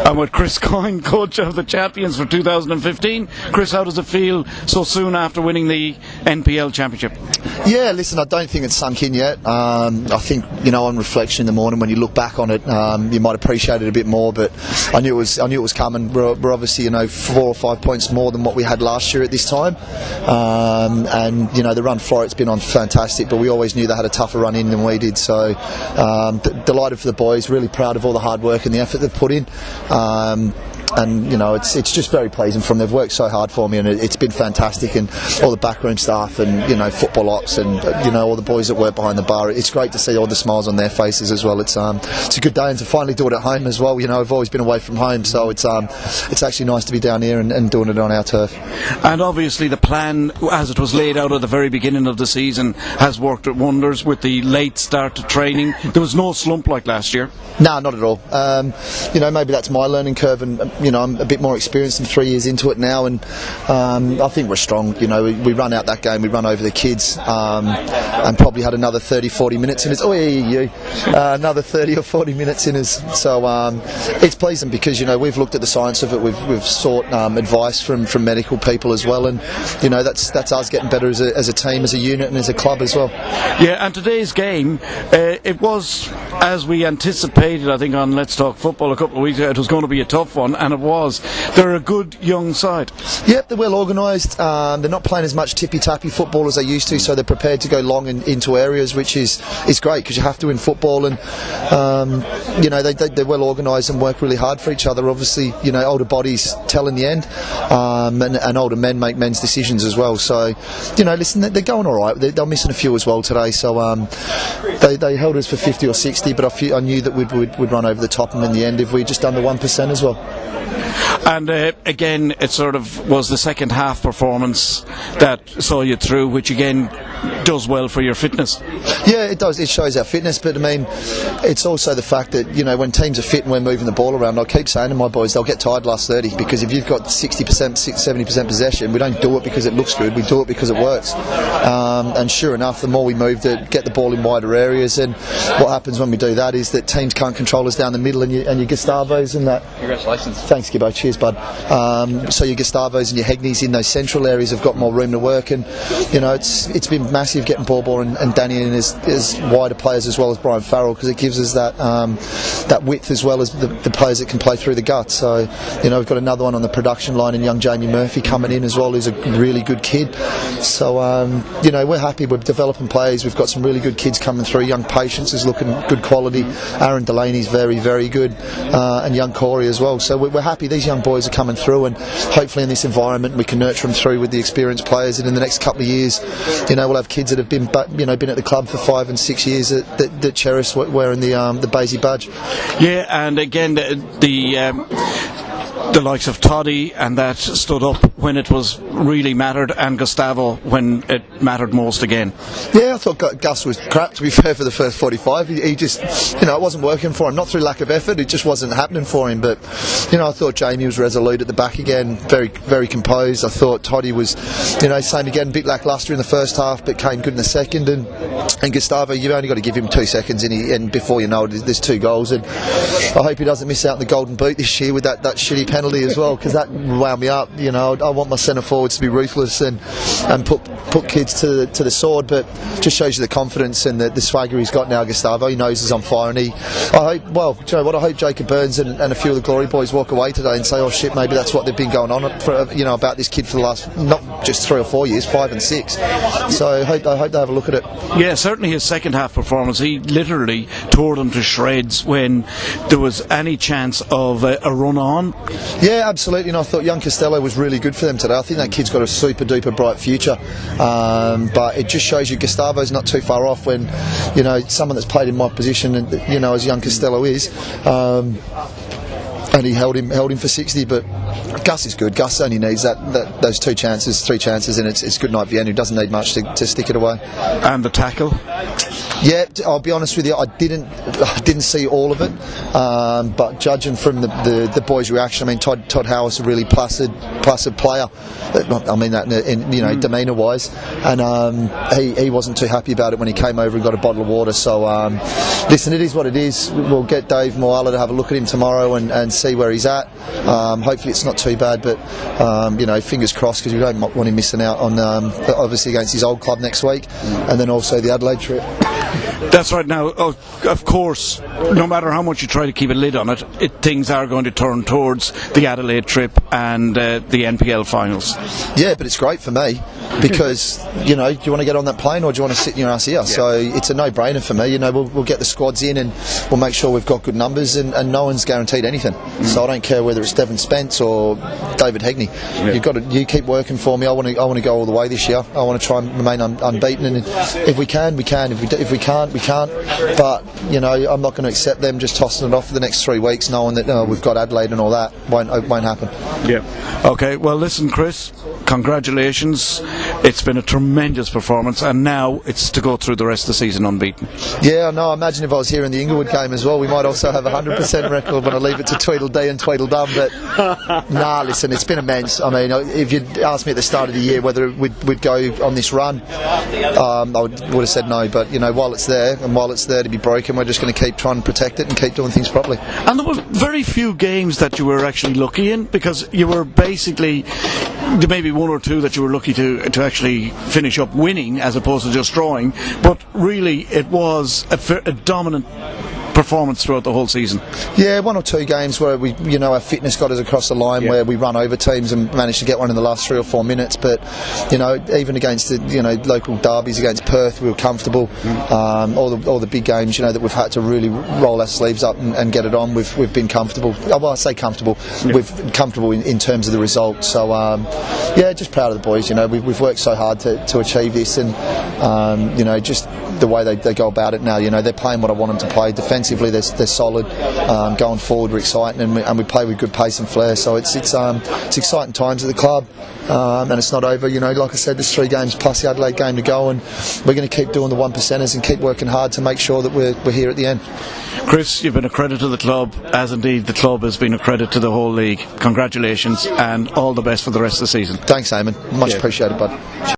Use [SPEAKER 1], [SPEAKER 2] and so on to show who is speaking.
[SPEAKER 1] I'm with Chris Coyne, coach of the champions for 2015. Chris, how does it feel so soon after winning the NPL championship?
[SPEAKER 2] Yeah, listen, I don't think it's sunk in yet. I think, on reflection in the morning, when you look back on it, you might appreciate it a bit more. But I knew it was coming. We're obviously 4 or 5 points more than what we had last year at this time, and the run for it's been on fantastic. But we always knew they had a tougher run in than we did. So delighted for the boys. Really proud of all the hard work and the effort they've put in. And it's just very pleasing for them. They've worked so hard for me, and it's been fantastic. And all the backroom staff, and football ops, and all the boys that work behind the bar. It's great to see all the smiles on their faces as well. It's a good day, and to finally do it at home as well. I've always been away from home, so it's actually nice to be down here and doing it on our turf.
[SPEAKER 1] And obviously the plan, as it was laid out at the very beginning of the season, has worked wonders with the late start to training. There was no slump like last year.
[SPEAKER 2] No, not at all. Maybe that's my learning curve, and I'm a bit more experienced and 3 years into it now, and I think we're strong. We run out that game, we run over the kids, and probably had another 30-40 minutes in us. Another 30 or 40 minutes in us. So it's pleasing because we've looked at the science of it. We've sought advice from medical people as well, and that's us getting better as a team, as a unit, and as a club as well.
[SPEAKER 1] Yeah, and today's game, it was as we anticipated. I think on Let's Talk Football a couple of weeks ago, it was going to be a tough one, and it was. They're a good young side. Yep,
[SPEAKER 2] they're well organised. They're not playing as much tippy-tappy football as they used to, so they're prepared to go long into areas, which is great because you have to in football. And they're well organised and work really hard for each other. Obviously, older bodies tell in the end, and older men make men's decisions as well. So, listen, they're going all right. They're missing a few as well today. So they held us for 50 or 60, but I knew that we'd run over the top of them in the end if we'd just done the 1% as well.
[SPEAKER 1] And again, it sort of was the second half performance that saw you through, which again does well for your fitness.
[SPEAKER 2] Yeah, it does. It shows our fitness, but it's also the fact that when teams are fit and we're moving the ball around, I keep saying to my boys, they'll get tired last 30, because if you've got 60%, 70% possession, we don't do it because it looks good, we do it because it works. And sure enough, the more we move to get the ball in wider areas, and what happens when we do that is that teams can't control us down the middle, and your Gustavos and that.
[SPEAKER 3] Congratulations.
[SPEAKER 2] Thanks, Gibbo. Cheers, bud. So your Gustavos and your Hegneys in those central areas have got more room to work, and it's been massive getting Borbor and Danny in as wider players as well as Brian Farrell, because it gives us that width as well as the players that can play through the gut. So we've got another one on the production line, and young Jamie Murphy coming in as well, who's a really good kid. So we're happy. We're developing players. We've got some really good kids coming through. Young Patience is looking good quality. Aaron Delaney's very, very good, and young Corey as well. So we're happy. These young boys are coming through, and hopefully in this environment we can nurture them through with the experienced players, and in the next couple of years we'll have kids that have been at the club for 5 and 6 years that cherish wearing the Baysie badge.
[SPEAKER 1] Yeah, and again the likes of Toddy and that stood up when it was really mattered, and Gustavo when it mattered most again.
[SPEAKER 2] Yeah, I thought Gus was crap, to be fair, for the first 45. He just, it wasn't working for him, not through lack of effort, it just wasn't happening for him. But, I thought Jamie was resolute at the back again, very, very composed. I thought Toddy was, same again, a bit lacklustre in the first half, but came good in the second. And Gustavo, you've only got to give him 2 seconds, and before you know it, there's 2 goals. And I hope he doesn't miss out on the golden boot this year with that shitty penalty as well, because that wound me up. I want my centre forwards to be ruthless and put kids to the sword, but just shows you the confidence and the swagger he's got now. Gustavo, he knows he's on fire, and I hope Jacob Burns and a few of the Glory boys walk away today and say, oh shit, maybe that's what they've been going on for, about this kid for the last not just 3 or 4 years, 5 and 6. So I hope they have a look at it.
[SPEAKER 1] Yeah, certainly his second half performance, he literally tore them to shreds when there was any chance of a run on.
[SPEAKER 2] Yeah, absolutely, and I thought young Costello was really good for them today. I think that kid's got a super duper bright future, but it just shows you Gustavo's not too far off when someone that's played in my position, and as young Costello is, and he held him for 60. But Gus is good. Gus only needs those 2 chances, 3 chances, and it's good night for Vienna, who doesn't need much to stick it away.
[SPEAKER 1] And the tackle?
[SPEAKER 2] Yeah, I'll be honest with you, I didn't see all of it, but judging from the boys' reaction, I mean, Todd Howarth, a really placid player. I mean that in demeanour wise, and he wasn't too happy about it when he came over and got a bottle of water. So listen, it is what it is. We'll get Dave Moala to have a look at him tomorrow and and see where he's at. Hopefully it's not too bad, but fingers crossed, because we don't want him missing out on obviously against his old club next week, and then also the Adelaide trip.
[SPEAKER 1] That's right. Now, of course, no matter how much you try to keep a lid on it, things are going to turn towards the Adelaide trip and the NPL finals.
[SPEAKER 2] Yeah, but it's great for me, because do you want to get on that plane, or do you want to sit in your ass here? Yeah. So it's a no-brainer for me. We'll get the squads in, and we'll make sure we've got good numbers, and no one's guaranteed anything. So I don't care whether it's Devon Spence or David Hegney. Yeah. You keep working for me. I want to go all the way this year. I want to try and remain unbeaten, and if we can, we can. If we can't, we can't. But I'm not going to accept them just tossing it off for the next 3 weeks, knowing that we've got Adelaide and all that. Won't happen.
[SPEAKER 1] Yeah. Okay. Well, listen, Chris. Congratulations. It's been a tremendous performance, and now it's to go through the rest of the season unbeaten. Yeah,
[SPEAKER 2] no, I imagine if I was here in the Inglewood game as well, we might also have a 100% record when I leave it to Tweedledee and Tweedledum. But listen, it's been immense. I mean, if you'd asked me at the start of the year whether we'd go on this run, I would have said no. But while it's there, and while it's there to be broken, we're just going to keep trying to protect it and keep doing things properly.
[SPEAKER 1] And there were very few games that you were actually lucky in, because you were basically, there may be one or two that you were lucky to actually finish up winning as opposed to just drawing, but really it was a dominant performance throughout the whole season.
[SPEAKER 2] Yeah, 1 or 2 games where we, our fitness got us across the line, where we run over teams and managed to get one in the last 3 or 4 minutes. But even against the local derbies against Perth, we were comfortable. All the big games that we've had to really roll our sleeves up and get it on, we've been comfortable. Well, I say comfortable. Yeah. We've comfortable in terms of the result. So just proud of the boys. We've worked so hard to achieve this, and just the way they go about it now. They're playing what I want them to play. Defensively, they're solid. Going forward, we're exciting, and we play with good pace and flair. So it's exciting times at the club, and it's not over. Like I said, there's 3 games plus the Adelaide game to go, and we're going to keep doing the 1%ers and keep working hard to make sure that we're here at the end.
[SPEAKER 1] Chris, you've been a credit to the club, as indeed the club has been a credit to the whole league. Congratulations, and all the best for the rest of the season.
[SPEAKER 2] Thanks, Eamon. Much appreciated, bud.